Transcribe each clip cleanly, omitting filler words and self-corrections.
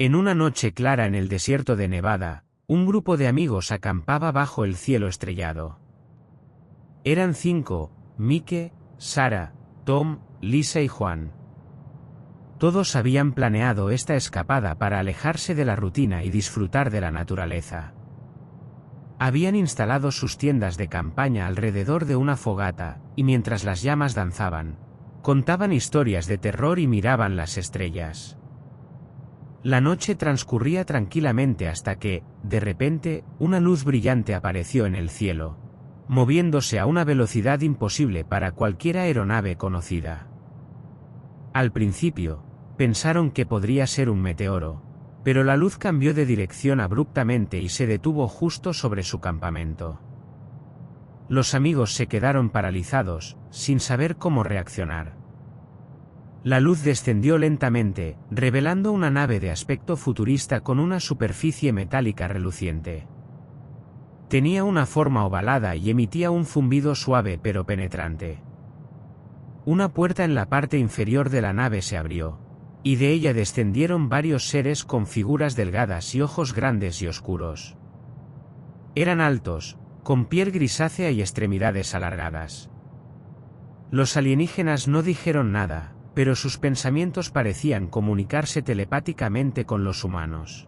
En una noche clara en el desierto de Nevada, un grupo de amigos acampaba bajo el cielo estrellado. Eran 5: Mike, Sarah, Tom, Lisa y Juan. Todos habían planeado esta escapada para alejarse de la rutina y disfrutar de la naturaleza. Habían instalado sus tiendas de campaña alrededor de una fogata, y mientras las llamas danzaban, contaban historias de terror y miraban las estrellas. La noche transcurría tranquilamente hasta que, de repente, una luz brillante apareció en el cielo, moviéndose a una velocidad imposible para cualquier aeronave conocida. Al principio, pensaron que podría ser un meteoro, pero la luz cambió de dirección abruptamente y se detuvo justo sobre su campamento. Los amigos se quedaron paralizados, sin saber cómo reaccionar. La luz descendió lentamente, revelando una nave de aspecto futurista con una superficie metálica reluciente. Tenía una forma ovalada y emitía un zumbido suave pero penetrante. Una puerta en la parte inferior de la nave se abrió, y de ella descendieron varios seres con figuras delgadas y ojos grandes y oscuros. Eran altos, con piel grisácea y extremidades alargadas. Los alienígenas no dijeron nada, pero sus pensamientos parecían comunicarse telepáticamente con los humanos.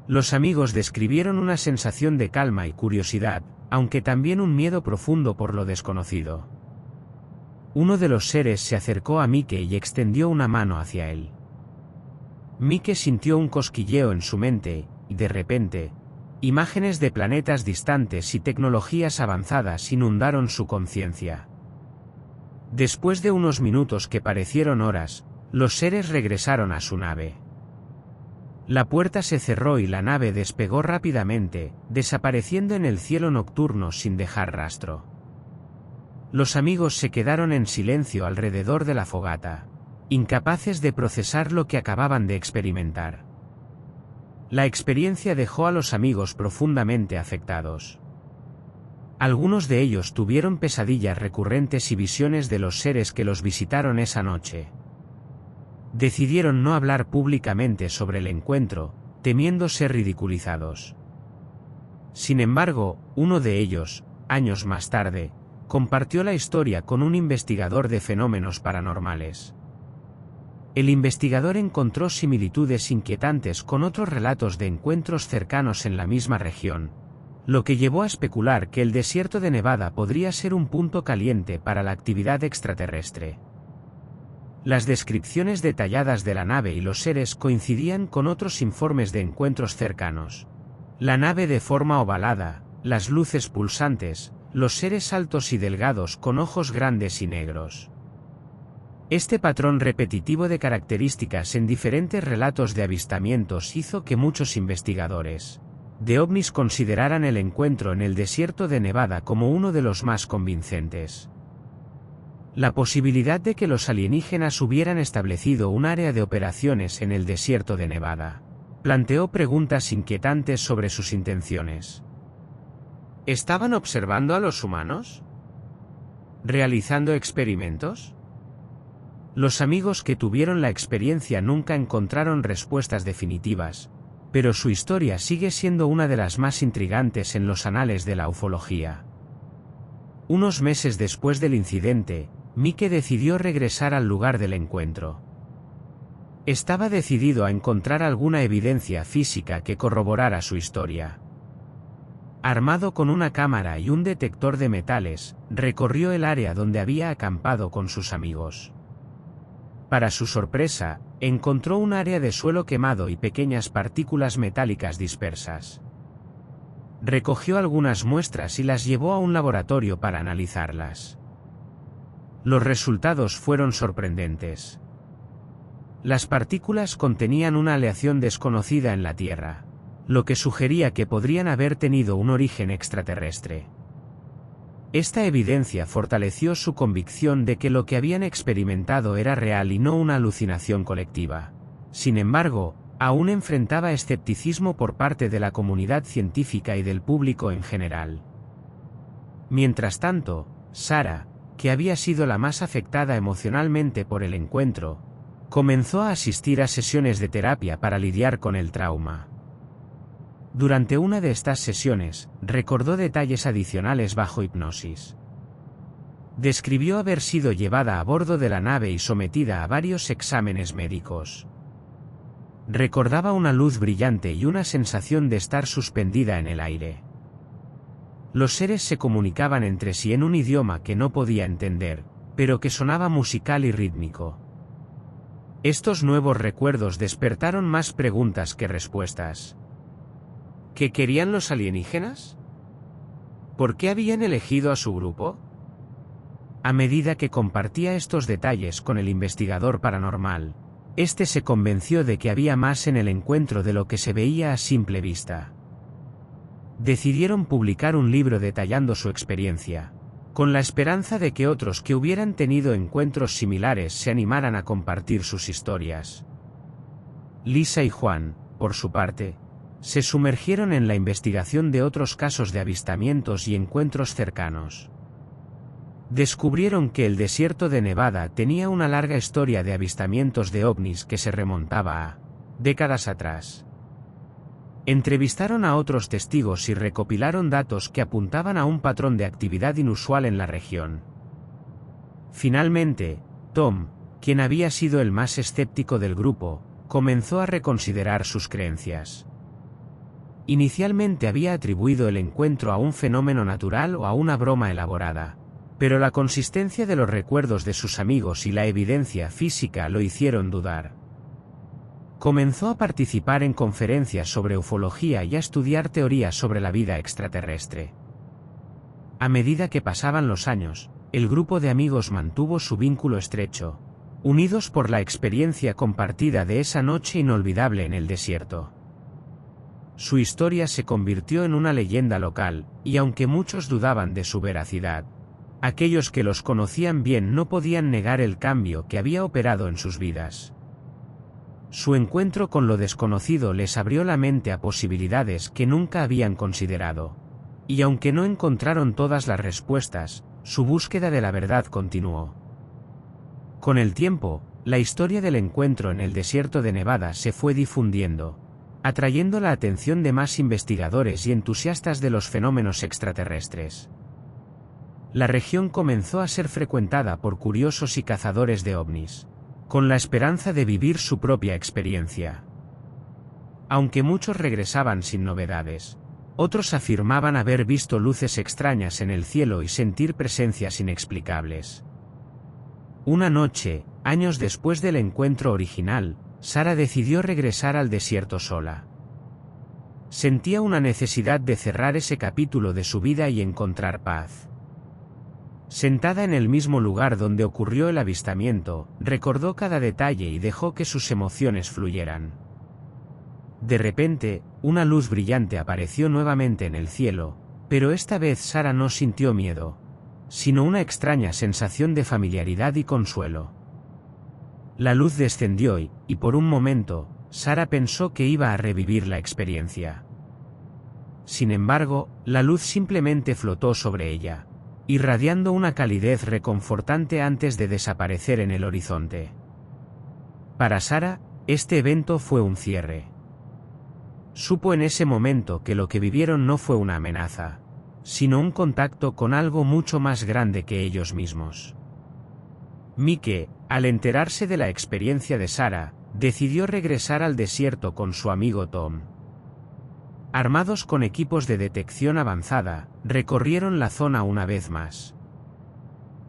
Los amigos describieron una sensación de calma y curiosidad, aunque también un miedo profundo por lo desconocido. Uno de los seres se acercó a Mike y extendió una mano hacia él. Mike sintió un cosquilleo en su mente, y de repente, imágenes de planetas distantes y tecnologías avanzadas inundaron su conciencia. Después de unos minutos que parecieron horas, los seres regresaron a su nave. La puerta se cerró y la nave despegó rápidamente, desapareciendo en el cielo nocturno sin dejar rastro. Los amigos se quedaron en silencio alrededor de la fogata, incapaces de procesar lo que acababan de experimentar. La experiencia dejó a los amigos profundamente afectados. Algunos de ellos tuvieron pesadillas recurrentes y visiones de los seres que los visitaron esa noche. Decidieron no hablar públicamente sobre el encuentro, temiendo ser ridiculizados. Sin embargo, uno de ellos, años más tarde, compartió la historia con un investigador de fenómenos paranormales. El investigador encontró similitudes inquietantes con otros relatos de encuentros cercanos en la misma región, lo que llevó a especular que el desierto de Nevada podría ser un punto caliente para la actividad extraterrestre. Las descripciones detalladas de la nave y los seres coincidían con otros informes de encuentros cercanos. La nave de forma ovalada, las luces pulsantes, los seres altos y delgados con ojos grandes y negros. Este patrón repetitivo de características en diferentes relatos de avistamientos hizo que muchos investigadores de ovnis consideraran el encuentro en el desierto de Nevada como uno de los más convincentes. La posibilidad de que los alienígenas hubieran establecido un área de operaciones en el desierto de Nevada planteó preguntas inquietantes sobre sus intenciones. ¿Estaban observando a los humanos? ¿Realizando experimentos? Los amigos que tuvieron la experiencia nunca encontraron respuestas definitivas, pero su historia sigue siendo una de las más intrigantes en los anales de la ufología. Unos meses después del incidente, Mike decidió regresar al lugar del encuentro. Estaba decidido a encontrar alguna evidencia física que corroborara su historia. Armado con una cámara y un detector de metales, recorrió el área donde había acampado con sus amigos. Para su sorpresa, encontró un área de suelo quemado y pequeñas partículas metálicas dispersas. Recogió algunas muestras y las llevó a un laboratorio para analizarlas. Los resultados fueron sorprendentes. Las partículas contenían una aleación desconocida en la Tierra, lo que sugería que podrían haber tenido un origen extraterrestre. Esta evidencia fortaleció su convicción de que lo que habían experimentado era real y no una alucinación colectiva. Sin embargo, aún enfrentaba escepticismo por parte de la comunidad científica y del público en general. Mientras tanto, Sarah, que había sido la más afectada emocionalmente por el encuentro, Comenzó a asistir a sesiones de terapia para lidiar con el trauma. Durante una de estas sesiones, recordó detalles adicionales bajo hipnosis. Describió haber sido llevada a bordo de la nave y sometida a varios exámenes médicos. Recordaba una luz brillante y una sensación de estar suspendida en el aire. Los seres se comunicaban entre sí en un idioma que no podía entender, pero que sonaba musical y rítmico. Estos nuevos recuerdos despertaron más preguntas que respuestas. ¿Qué querían los alienígenas? ¿Por qué habían elegido a su grupo? A medida que compartía estos detalles con el investigador paranormal, este se convenció de que había más en el encuentro de lo que se veía a simple vista. Decidieron publicar un libro detallando su experiencia, con la esperanza de que otros que hubieran tenido encuentros similares se animaran a compartir sus historias. Lisa y Juan, por su parte, se sumergieron en la investigación de otros casos de avistamientos y encuentros cercanos. Descubrieron que el desierto de Nevada tenía una larga historia de avistamientos de ovnis que se remontaba a décadas atrás. Entrevistaron a otros testigos y recopilaron datos que apuntaban a un patrón de actividad inusual en la región. Finalmente, Tom, quien había sido el más escéptico del grupo, comenzó a reconsiderar sus creencias. Inicialmente había atribuido el encuentro a un fenómeno natural o a una broma elaborada, pero la consistencia de los recuerdos de sus amigos y la evidencia física lo hicieron dudar. Comenzó a participar en conferencias sobre ufología y a estudiar teorías sobre la vida extraterrestre. A medida que pasaban los años, el grupo de amigos mantuvo su vínculo estrecho, unidos por la experiencia compartida de esa noche inolvidable en el desierto. Su historia se convirtió en una leyenda local, y aunque muchos dudaban de su veracidad, aquellos que los conocían bien no podían negar el cambio que había operado en sus vidas. Su encuentro con lo desconocido les abrió la mente a posibilidades que nunca habían considerado. Y aunque no encontraron todas las respuestas, su búsqueda de la verdad continuó. Con el tiempo, la historia del encuentro en el desierto de Nevada se fue difundiendo, atrayendo la atención de más investigadores y entusiastas de los fenómenos extraterrestres. La región comenzó a ser frecuentada por curiosos y cazadores de ovnis, con la esperanza de vivir su propia experiencia. Aunque muchos regresaban sin novedades, otros afirmaban haber visto luces extrañas en el cielo y sentir presencias inexplicables. Una noche, años después del encuentro original, Sara decidió regresar al desierto sola. Sentía una necesidad de cerrar ese capítulo de su vida y encontrar paz. Sentada en el mismo lugar donde ocurrió el avistamiento, recordó cada detalle y dejó que sus emociones fluyeran. De repente, una luz brillante apareció nuevamente en el cielo, pero esta vez Sara no sintió miedo, sino una extraña sensación de familiaridad y consuelo. La luz descendió y por un momento, Sara pensó que iba a revivir la experiencia. Sin embargo, la luz simplemente flotó sobre ella, irradiando una calidez reconfortante antes de desaparecer en el horizonte. Para Sara, este evento fue un cierre. Supo en ese momento que lo que vivieron no fue una amenaza, sino un contacto con algo mucho más grande que ellos mismos. Mike, al enterarse de la experiencia de Sara, decidió regresar al desierto con su amigo Tom. Armados con equipos de detección avanzada, recorrieron la zona una vez más.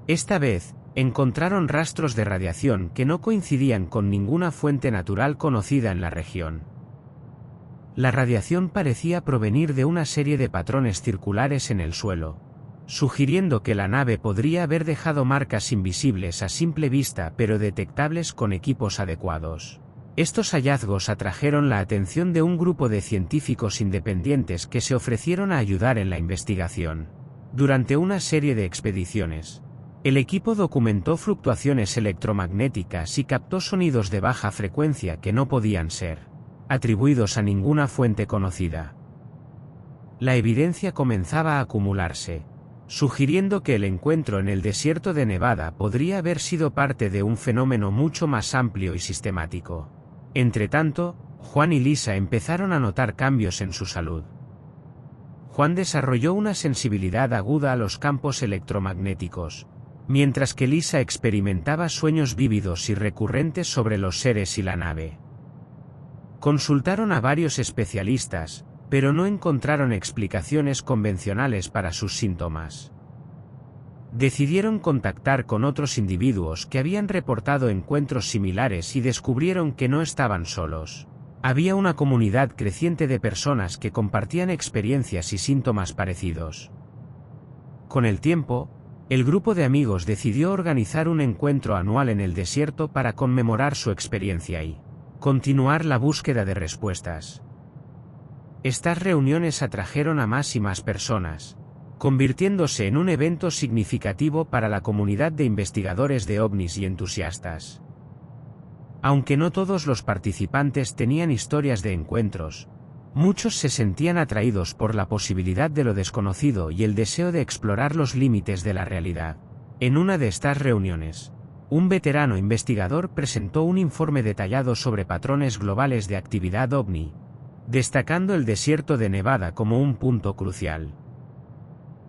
Esta vez, encontraron rastros de radiación que no coincidían con ninguna fuente natural conocida en la región. La radiación parecía provenir de una serie de patrones circulares en el suelo, sugiriendo que la nave podría haber dejado marcas invisibles a simple vista pero detectables con equipos adecuados. Estos hallazgos atrajeron la atención de un grupo de científicos independientes que se ofrecieron a ayudar en la investigación. Durante una serie de expediciones, el equipo documentó fluctuaciones electromagnéticas y captó sonidos de baja frecuencia que no podían ser atribuidos a ninguna fuente conocida. La evidencia comenzaba a acumularse, sugiriendo que el encuentro en el desierto de Nevada podría haber sido parte de un fenómeno mucho más amplio y sistemático. Entretanto, Juan y Lisa empezaron a notar cambios en su salud. Juan desarrolló una sensibilidad aguda a los campos electromagnéticos, mientras que Lisa experimentaba sueños vívidos y recurrentes sobre los seres y la nave. Consultaron a varios especialistas, pero no encontraron explicaciones convencionales para sus síntomas. Decidieron contactar con otros individuos que habían reportado encuentros similares y descubrieron que no estaban solos. Había una comunidad creciente de personas que compartían experiencias y síntomas parecidos. Con el tiempo, el grupo de amigos decidió organizar un encuentro anual en el desierto para conmemorar su experiencia y continuar la búsqueda de respuestas. Estas reuniones atrajeron a más y más personas, convirtiéndose en un evento significativo para la comunidad de investigadores de ovnis y entusiastas. Aunque no todos los participantes tenían historias de encuentros, muchos se sentían atraídos por la posibilidad de lo desconocido y el deseo de explorar los límites de la realidad. En una de estas reuniones, un veterano investigador presentó un informe detallado sobre patrones globales de actividad ovni, destacando el desierto de Nevada como un punto crucial.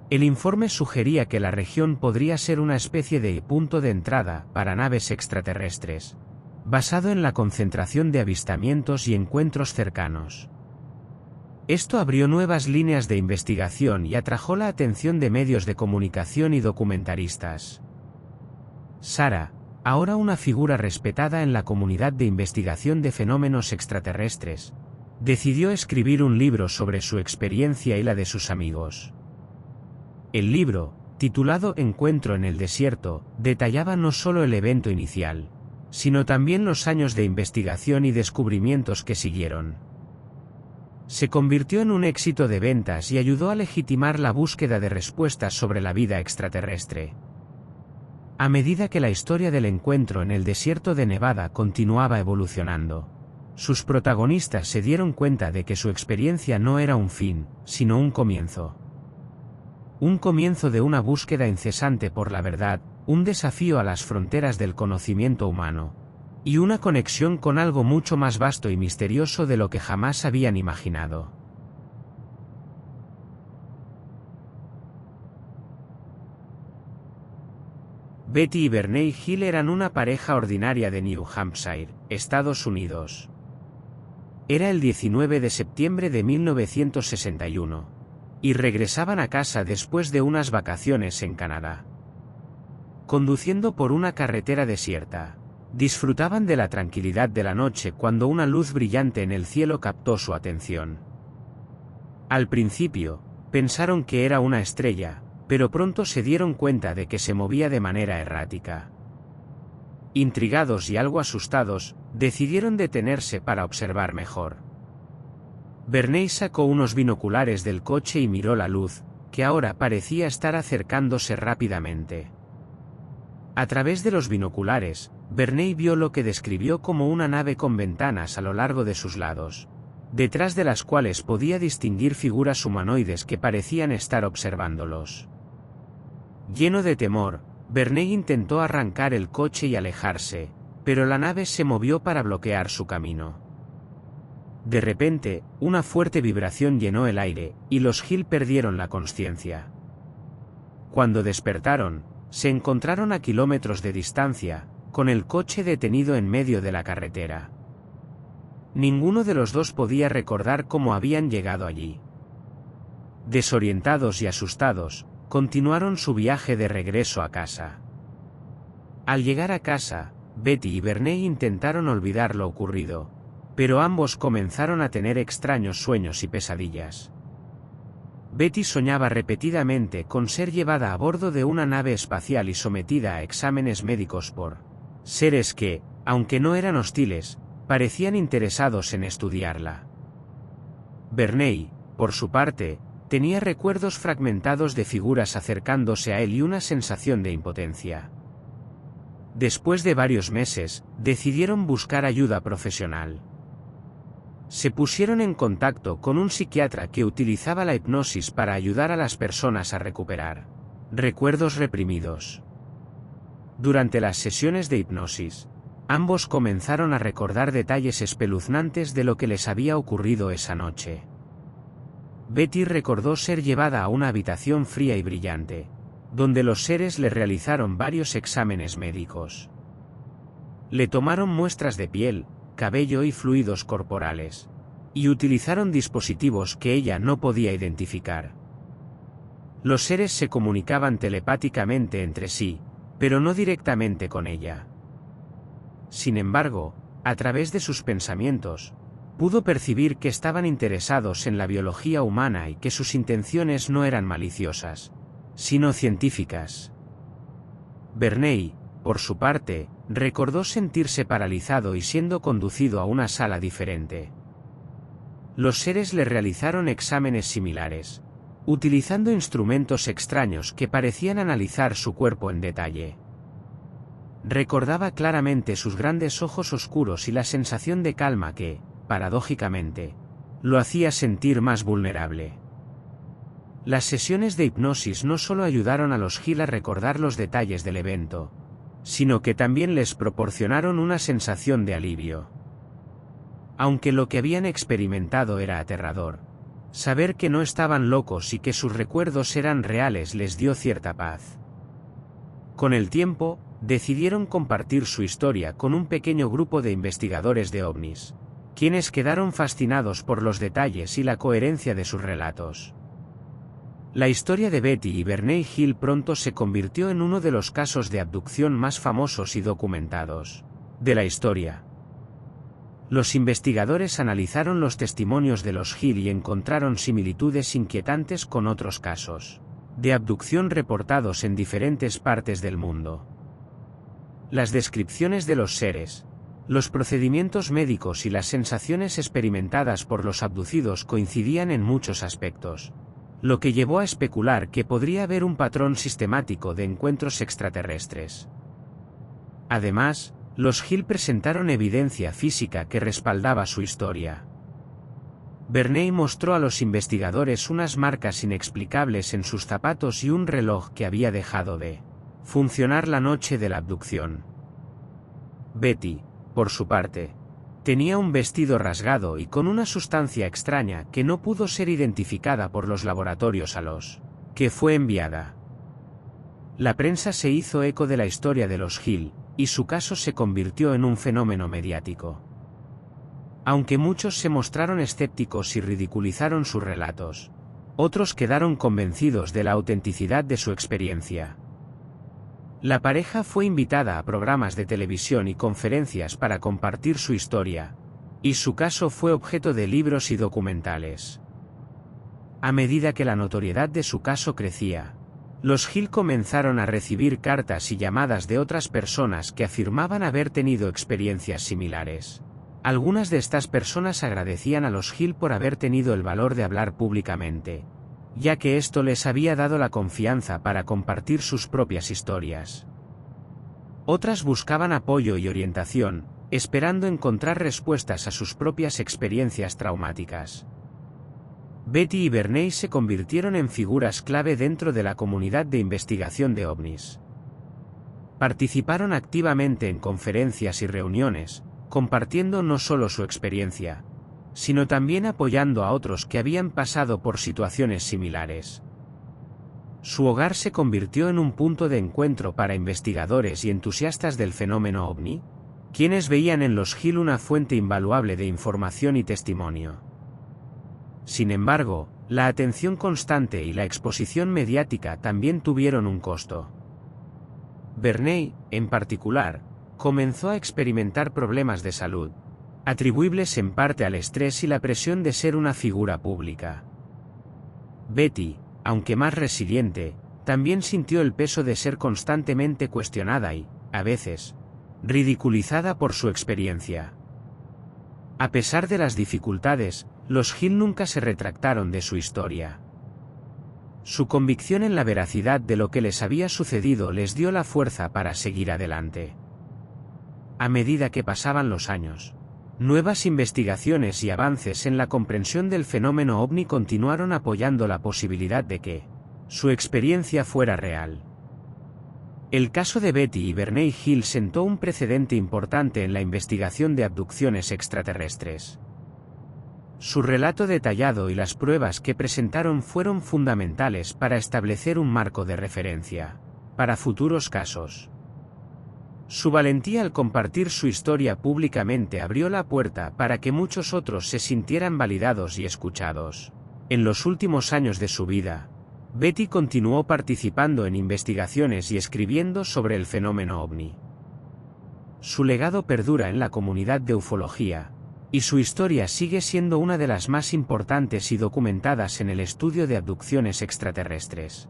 El informe sugería que la región podría ser una especie de punto de entrada para naves extraterrestres, basado en la concentración de avistamientos y encuentros cercanos. Esto abrió nuevas líneas de investigación y atrajo la atención de medios de comunicación y documentaristas. Sarah, ahora una figura respetada en la comunidad de investigación de fenómenos extraterrestres, decidió escribir un libro sobre su experiencia y la de sus amigos. El libro, titulado Encuentro en el desierto, detallaba no solo el evento inicial, sino también los años de investigación y descubrimientos que siguieron. Se convirtió en un éxito de ventas y ayudó a legitimar la búsqueda de respuestas sobre la vida extraterrestre. A medida que la historia del encuentro en el desierto de Nevada continuaba evolucionando, sus protagonistas se dieron cuenta de que su experiencia no era un fin, sino un comienzo. Un comienzo de una búsqueda incesante por la verdad, un desafío a las fronteras del conocimiento humano, y una conexión con algo mucho más vasto y misterioso de lo que jamás habían imaginado. Betty y Bernie Hill eran una pareja ordinaria de New Hampshire, Estados Unidos. Era el 19 de septiembre de 1961, y regresaban a casa después de unas vacaciones en Canadá. Conduciendo por una carretera desierta, disfrutaban de la tranquilidad de la noche cuando una luz brillante en el cielo captó su atención. Al principio, pensaron que era una estrella, pero pronto se dieron cuenta de que se movía de manera errática. Intrigados y algo asustados, decidieron detenerse para observar mejor. Bernie sacó unos binoculares del coche y miró la luz, que ahora parecía estar acercándose rápidamente. A través de los binoculares, Bernie vio lo que describió como una nave con ventanas a lo largo de sus lados, detrás de las cuales podía distinguir figuras humanoides que parecían estar observándolos. Lleno de temor, Bernie intentó arrancar el coche y alejarse, pero la nave se movió para bloquear su camino. De repente, una fuerte vibración llenó el aire, y los Hill perdieron la consciencia. Cuando despertaron, se encontraron a kilómetros de distancia, con el coche detenido en medio de la carretera. Ninguno de los dos podía recordar cómo habían llegado allí. Desorientados y asustados, continuaron su viaje de regreso a casa. Al llegar a casa, Betty y Bernie intentaron olvidar lo ocurrido, pero ambos comenzaron a tener extraños sueños y pesadillas. Betty soñaba repetidamente con ser llevada a bordo de una nave espacial y sometida a exámenes médicos por seres que, aunque no eran hostiles, parecían interesados en estudiarla. Bernie, por su parte, tenía recuerdos fragmentados de figuras acercándose a él y una sensación de impotencia. Después de varios meses, decidieron buscar ayuda profesional. Se pusieron en contacto con un psiquiatra que utilizaba la hipnosis para ayudar a las personas a recuperar Recuerdos reprimidos. Durante las sesiones de hipnosis, ambos comenzaron a recordar detalles espeluznantes de lo que les había ocurrido esa noche. Betty recordó ser llevada a una habitación fría y brillante, donde los seres le realizaron varios exámenes médicos. Le tomaron muestras de piel, cabello y fluidos corporales, y utilizaron dispositivos que ella no podía identificar. Los seres se comunicaban telepáticamente entre sí, pero no directamente con ella. Sin embargo, a través de sus pensamientos, pudo percibir que estaban interesados en la biología humana y que sus intenciones no eran maliciosas, sino científicas. Verney, por su parte, recordó sentirse paralizado y siendo conducido a una sala diferente. Los seres le realizaron exámenes similares, utilizando instrumentos extraños que parecían analizar su cuerpo en detalle. Recordaba claramente sus grandes ojos oscuros y la sensación de calma que, paradójicamente, lo hacía sentir más vulnerable. Las sesiones de hipnosis no solo ayudaron a los Hill a recordar los detalles del evento, sino que también les proporcionaron una sensación de alivio. Aunque lo que habían experimentado era aterrador, saber que no estaban locos y que sus recuerdos eran reales les dio cierta paz. Con el tiempo, decidieron compartir su historia con un pequeño grupo de investigadores de ovnis, quienes quedaron fascinados por los detalles y la coherencia de sus relatos. La historia de Betty y Verney Hill pronto se convirtió en uno de los casos de abducción más famosos y documentados de la historia. Los investigadores analizaron los testimonios de los Hill y encontraron similitudes inquietantes con otros casos de abducción reportados en diferentes partes del mundo. Las descripciones de los seres, los procedimientos médicos y las sensaciones experimentadas por los abducidos coincidían en muchos aspectos, lo que llevó a especular que podría haber un patrón sistemático de encuentros extraterrestres. Además, los Hill presentaron evidencia física que respaldaba su historia. Verney mostró a los investigadores unas marcas inexplicables en sus zapatos y un reloj que había dejado de funcionar la noche de la abducción. Betty, por su parte, tenía un vestido rasgado y con una sustancia extraña que no pudo ser identificada por los laboratorios a los que fue enviada. La prensa se hizo eco de la historia de los Hill, y su caso se convirtió en un fenómeno mediático. Aunque muchos se mostraron escépticos y ridiculizaron sus relatos, otros quedaron convencidos de la autenticidad de su experiencia. La pareja fue invitada a programas de televisión y conferencias para compartir su historia, y su caso fue objeto de libros y documentales. A medida que la notoriedad de su caso crecía, los Hill comenzaron a recibir cartas y llamadas de otras personas que afirmaban haber tenido experiencias similares. Algunas de estas personas agradecían a los Hill por haber tenido el valor de hablar públicamente, ya que esto les había dado la confianza para compartir sus propias historias. Otras buscaban apoyo y orientación, esperando encontrar respuestas a sus propias experiencias traumáticas. Betty y Verney se convirtieron en figuras clave dentro de la comunidad de investigación de ovnis. Participaron activamente en conferencias y reuniones, compartiendo no solo su experiencia, sino también apoyando a otros que habían pasado por situaciones similares. Su hogar se convirtió en un punto de encuentro para investigadores y entusiastas del fenómeno ovni, quienes veían en los Hill una fuente invaluable de información y testimonio. Sin embargo, la atención constante y la exposición mediática también tuvieron un costo. Verney, en particular, comenzó a experimentar problemas de salud, atribuibles en parte al estrés y la presión de ser una figura pública. Betty, aunque más resiliente, también sintió el peso de ser constantemente cuestionada y, a veces, ridiculizada por su experiencia. A pesar de las dificultades, los Hill nunca se retractaron de su historia. Su convicción en la veracidad de lo que les había sucedido les dio la fuerza para seguir adelante. A medida que pasaban los años, nuevas investigaciones y avances en la comprensión del fenómeno ovni continuaron apoyando la posibilidad de que su experiencia fuera real. El caso de Betty y Verney Hill sentó un precedente importante en la investigación de abducciones extraterrestres. Su relato detallado y las pruebas que presentaron fueron fundamentales para establecer un marco de referencia para futuros casos. Su valentía al compartir su historia públicamente abrió la puerta para que muchos otros se sintieran validados y escuchados. En los últimos años de su vida, Betty continuó participando en investigaciones y escribiendo sobre el fenómeno ovni. Su legado perdura en la comunidad de ufología, y su historia sigue siendo una de las más importantes y documentadas en el estudio de abducciones extraterrestres.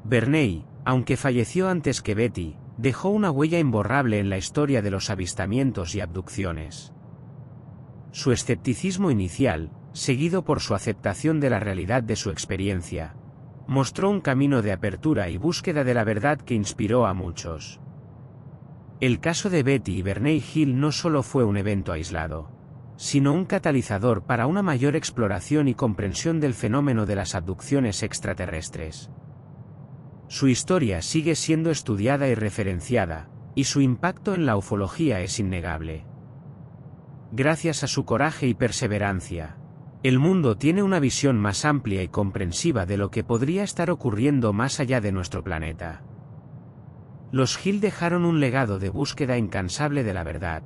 Verney, aunque falleció antes que Betty, dejó una huella imborrable en la historia de los avistamientos y abducciones. Su escepticismo inicial, seguido por su aceptación de la realidad de su experiencia, mostró un camino de apertura y búsqueda de la verdad que inspiró a muchos. El caso de Betty y Verney Hill no solo fue un evento aislado, sino un catalizador para una mayor exploración y comprensión del fenómeno de las abducciones extraterrestres. Su historia sigue siendo estudiada y referenciada, y su impacto en la ufología es innegable. Gracias a su coraje y perseverancia, el mundo tiene una visión más amplia y comprensiva de lo que podría estar ocurriendo más allá de nuestro planeta. Los Hill dejaron un legado de búsqueda incansable de la verdad,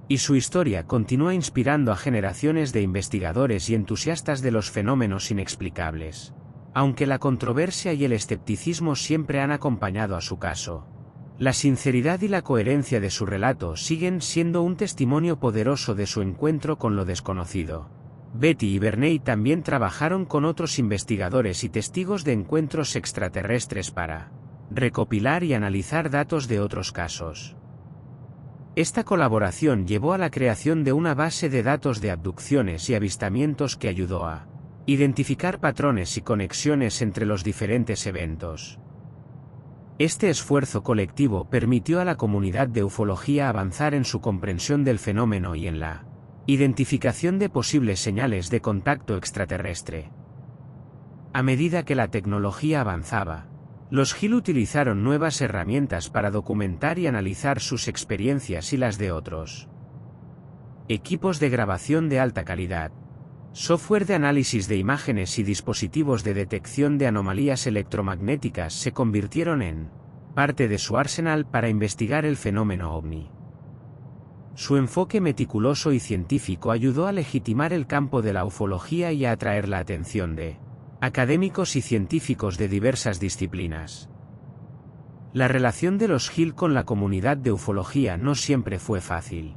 y su historia continúa inspirando a generaciones de investigadores y entusiastas de los fenómenos inexplicables. Aunque la controversia y el escepticismo siempre han acompañado a su caso, la sinceridad y la coherencia de su relato siguen siendo un testimonio poderoso de su encuentro con lo desconocido. Betty y Verney también trabajaron con otros investigadores y testigos de encuentros extraterrestres para recopilar y analizar datos de otros casos. Esta colaboración llevó a la creación de una base de datos de abducciones y avistamientos que ayudó a identificar patrones y conexiones entre los diferentes eventos. Este esfuerzo colectivo permitió a la comunidad de ufología avanzar en su comprensión del fenómeno y en la identificación de posibles señales de contacto extraterrestre. A medida que la tecnología avanzaba, los Hill utilizaron nuevas herramientas para documentar y analizar sus experiencias y las de otros. Equipos de grabación de alta calidad, software de análisis de imágenes y dispositivos de detección de anomalías electromagnéticas se convirtieron en parte de su arsenal para investigar el fenómeno ovni. Su enfoque meticuloso y científico ayudó a legitimar el campo de la ufología y a atraer la atención de académicos y científicos de diversas disciplinas. La relación de los Hill con la comunidad de ufología no siempre fue fácil.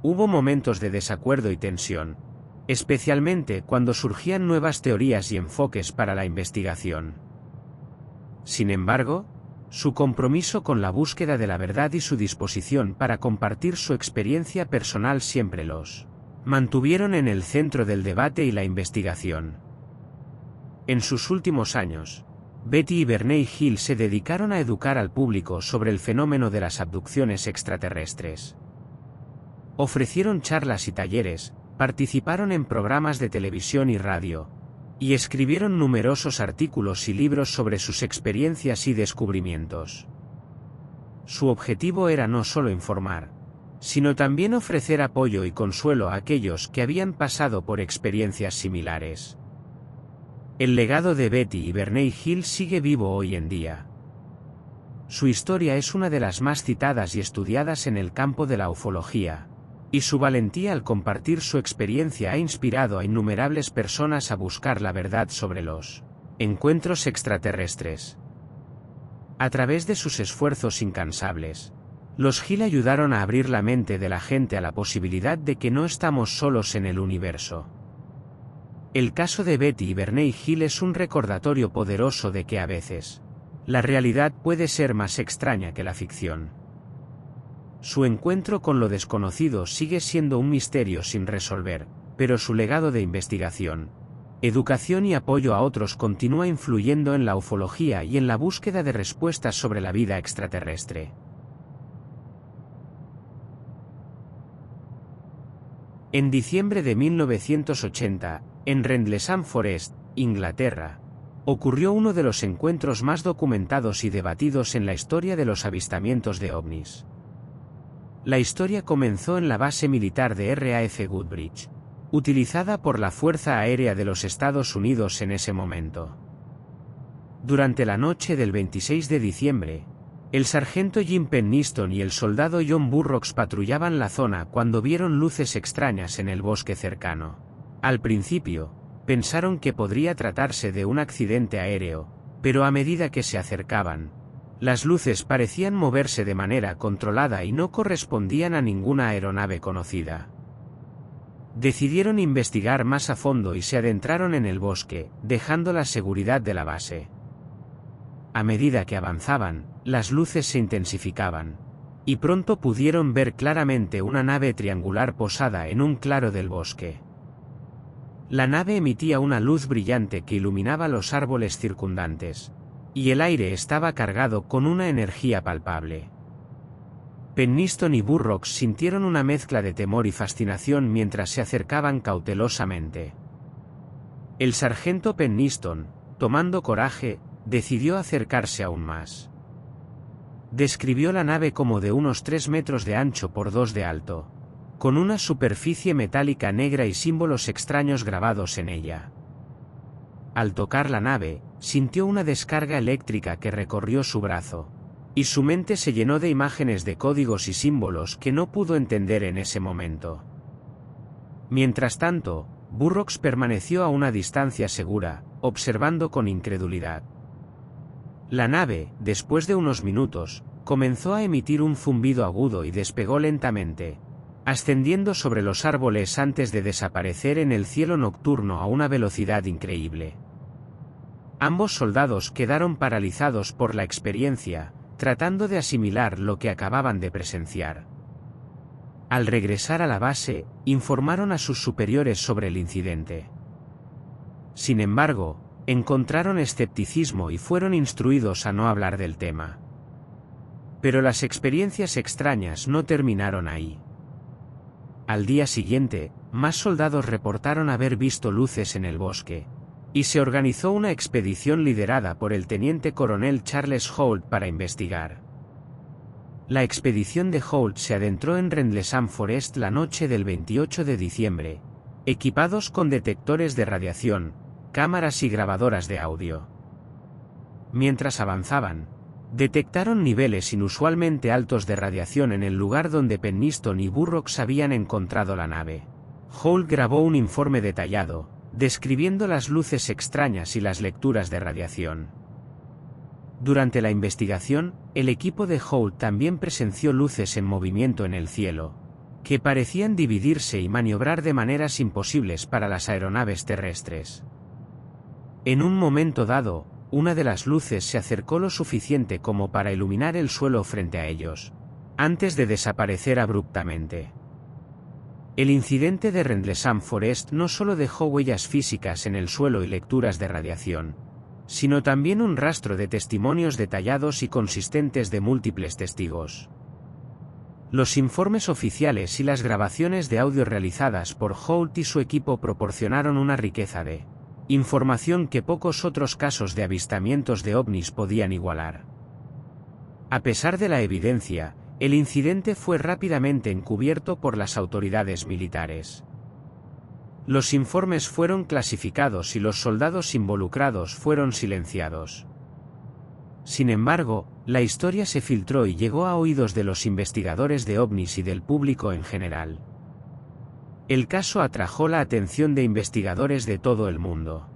Hubo momentos de desacuerdo y tensión, especialmente cuando surgían nuevas teorías y enfoques para la investigación. Sin embargo, su compromiso con la búsqueda de la verdad y su disposición para compartir su experiencia personal siempre los mantuvieron en el centro del debate y la investigación. En sus últimos años, Betty y Verney Hill se dedicaron a educar al público sobre el fenómeno de las abducciones extraterrestres. Ofrecieron charlas y talleres, participaron en programas de televisión y radio, y escribieron numerosos artículos y libros sobre sus experiencias y descubrimientos. Su objetivo era no solo informar, sino también ofrecer apoyo y consuelo a aquellos que habían pasado por experiencias similares. El legado de Betty y Verney Hill sigue vivo hoy en día. Su historia es una de las más citadas y estudiadas en el campo de la ufología, y su valentía al compartir su experiencia ha inspirado a innumerables personas a buscar la verdad sobre los encuentros extraterrestres. A través de sus esfuerzos incansables, los Hill ayudaron a abrir la mente de la gente a la posibilidad de que no estamos solos en el universo. El caso de Betty y Verney Hill es un recordatorio poderoso de que a veces la realidad puede ser más extraña que la ficción. Su encuentro con lo desconocido sigue siendo un misterio sin resolver, pero su legado de investigación, educación y apoyo a otros continúa influyendo en la ufología y en la búsqueda de respuestas sobre la vida extraterrestre. En diciembre de 1980, en Rendlesham Forest, Inglaterra, ocurrió uno de los encuentros más documentados y debatidos en la historia de los avistamientos de ovnis. La historia comenzó en la base militar de RAF Goodrich, utilizada por la Fuerza Aérea de los Estados Unidos en ese momento. Durante la noche del 26 de diciembre, el sargento Jim Penniston y el soldado John Burroughs patrullaban la zona cuando vieron luces extrañas en el bosque cercano. Al principio, pensaron que podría tratarse de un accidente aéreo, pero a medida que se acercaban, las luces parecían moverse de manera controlada y no correspondían a ninguna aeronave conocida. Decidieron investigar más a fondo y se adentraron en el bosque, dejando la seguridad de la base. A medida que avanzaban, las luces se intensificaban, y pronto pudieron ver claramente una nave triangular posada en un claro del bosque. La nave emitía una luz brillante que iluminaba los árboles circundantes, y el aire estaba cargado con una energía palpable. Penniston y Burroughs sintieron una mezcla de temor y fascinación mientras se acercaban cautelosamente. El sargento Penniston, tomando coraje, decidió acercarse aún más. Describió la nave como de unos 3 metros de ancho por 2 de alto, con una superficie metálica negra y símbolos extraños grabados en ella. Al tocar la nave, sintió una descarga eléctrica que recorrió su brazo, y su mente se llenó de imágenes de códigos y símbolos que no pudo entender en ese momento. Mientras tanto, Burroughs permaneció a una distancia segura, observando con incredulidad. La nave, después de unos minutos, comenzó a emitir un zumbido agudo y despegó lentamente, ascendiendo sobre los árboles antes de desaparecer en el cielo nocturno a una velocidad increíble. Ambos soldados quedaron paralizados por la experiencia, tratando de asimilar lo que acababan de presenciar. Al regresar a la base, informaron a sus superiores sobre el incidente. Sin embargo, encontraron escepticismo y fueron instruidos a no hablar del tema. Pero las experiencias extrañas no terminaron ahí. Al día siguiente, más soldados reportaron haber visto luces en el bosque, y se organizó una expedición liderada por el teniente coronel Charles Holt para investigar. La expedición de Holt se adentró en Rendlesham Forest la noche del 28 de diciembre, equipados con detectores de radiación, cámaras y grabadoras de audio. Mientras avanzaban, detectaron niveles inusualmente altos de radiación en el lugar donde Penniston y Burroughs habían encontrado la nave. Holt grabó un informe detallado, describiendo las luces extrañas y las lecturas de radiación. Durante la investigación, el equipo de Holt también presenció luces en movimiento en el cielo, que parecían dividirse y maniobrar de maneras imposibles para las aeronaves terrestres. En un momento dado, una de las luces se acercó lo suficiente como para iluminar el suelo frente a ellos, antes de desaparecer abruptamente. El incidente de Rendlesham Forest no solo dejó huellas físicas en el suelo y lecturas de radiación, sino también un rastro de testimonios detallados y consistentes de múltiples testigos. Los informes oficiales y las grabaciones de audio realizadas por Holt y su equipo proporcionaron una riqueza de información que pocos otros casos de avistamientos de ovnis podían igualar. A pesar de la evidencia, el incidente fue rápidamente encubierto por las autoridades militares. Los informes fueron clasificados y los soldados involucrados fueron silenciados. Sin embargo, la historia se filtró y llegó a oídos de los investigadores de ovnis y del público en general. El caso atrajo la atención de investigadores de todo el mundo.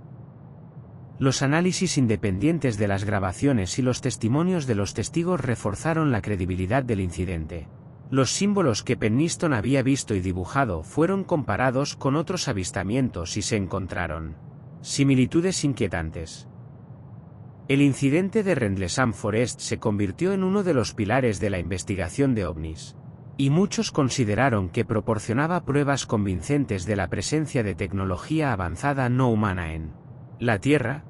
Los análisis independientes de las grabaciones y los testimonios de los testigos reforzaron la credibilidad del incidente. Los símbolos que Penniston había visto y dibujado fueron comparados con otros avistamientos y se encontraron similitudes inquietantes. El incidente de Rendlesham Forest se convirtió en uno de los pilares de la investigación de ovnis, y muchos consideraron que proporcionaba pruebas convincentes de la presencia de tecnología avanzada no humana en la Tierra.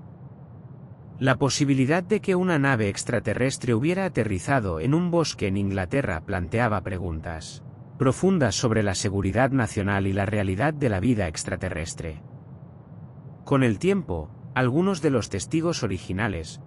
La posibilidad de que una nave extraterrestre hubiera aterrizado en un bosque en Inglaterra planteaba preguntas profundas sobre la seguridad nacional y la realidad de la vida extraterrestre. Con el tiempo, Algunos de los testigos originales,